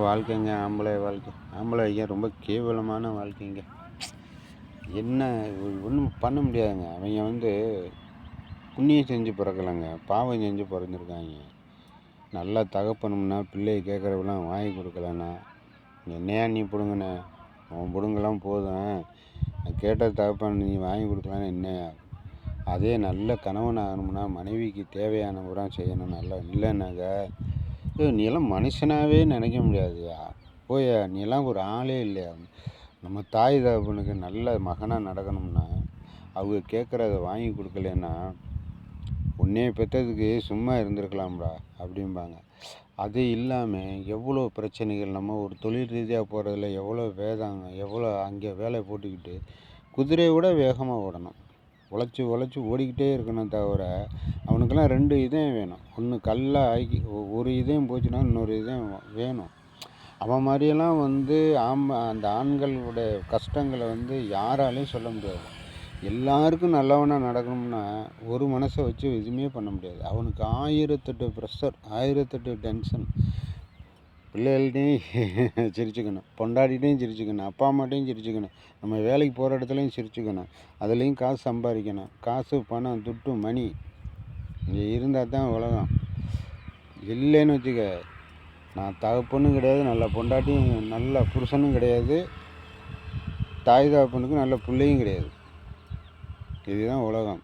வாழ்க்கைங்க ஆம்பளை ரொம்ப கேவலமான வாழ்க்கைங்க. என்ன ஒன்றும் பண்ண முடியாதுங்க. அவங்க புண்ணியம் செஞ்சு பிறக்கலைங்க, பாவம் செஞ்சு பிறந்திருக்காங்க. நல்லா தகப்பனும்னா பிள்ளையை கேட்குறவெல்லாம் வாங்கி கொடுக்கலன்னா என்னையா நீ பிடுங்கின, உன் பிடுங்கெல்லாம் போதும், கேட்ட தகப்பன் நீ வாங்கி கொடுக்கலான்னு என்னையா. அதே நல்ல கணவன் ஆகணும்னா மனைவிக்கு தேவையான பூரா செய்யணும். நல்லா இல்லைன்னாக்கா நீலாம் மனுஷனாகவே நினைக்க முடியாதுயா, போயா நீலாம் ஒரு ஆளே இல்லையா. நம்ம தாய் தகப்பனுக்கு நல்ல மகனாக நடக்கணும்னா அவங்க கேட்குறத வாங்கி கொடுக்கலன்னா உன்னைய பெற்றதுக்கு சும்மா இருந்திருக்கலாம்டா அப்படிம்பாங்க. அது இல்லாமல் எவ்வளோ பிரச்சனைகள். நம்ம ஒரு தொழில் ரீதியாக போகிறதுல எவ்வளோ வேதாங்க, எவ்வளோ அங்கே வேலை போட்டுக்கிட்டு குதிரையை விட வேகமாக ஓடணும், உழைச்சி ஓடிக்கிட்டே இருக்கணும். தவிர அவனுக்கெல்லாம் 2 இதயம் வேணும். ஒன்று கல்லாக ஆக்கி ஒரு இதயம் போச்சுன்னா இன்னொரு இதயம் வேணும். அவன் மாதிரியெல்லாம் அந்த ஆண்களுடைய கஷ்டங்களை யாராலையும் சொல்ல முடியாது. எல்லாருக்கும் நல்லவனாக நடக்கணும்னா ஒரு மனசை வச்சு எதுவுமே பண்ண முடியாது. அவனுக்கு 1008 ப்ரெஷர், 1008 டென்ஷன். பிள்ளைகள்கிட்டையும் சிரிச்சுக்கணும், பொண்டாட்டிகிட்டையும் சிரிச்சுக்கணும், அப்பா அம்மாட்டையும் சிரிச்சுக்கணும், நம்ம வேலைக்கு போகிற இடத்துலையும் சிரிச்சுக்கணும், அதுலேயும் காசு சம்பாதிக்கணும். காசு பணம் துட்டு மணி இங்கே இருந்தால் தான் உலகம். இல்லைன்னு வச்சுக்க, நான் தகப்பனும் கிடையாது, நல்ல பொண்டாட்டியும் நல்ல புருஷனும் கிடையாது, தாய் தகப்பனுக்கு நல்ல பிள்ளையும் கிடையாது. இதுதான் உலகம்.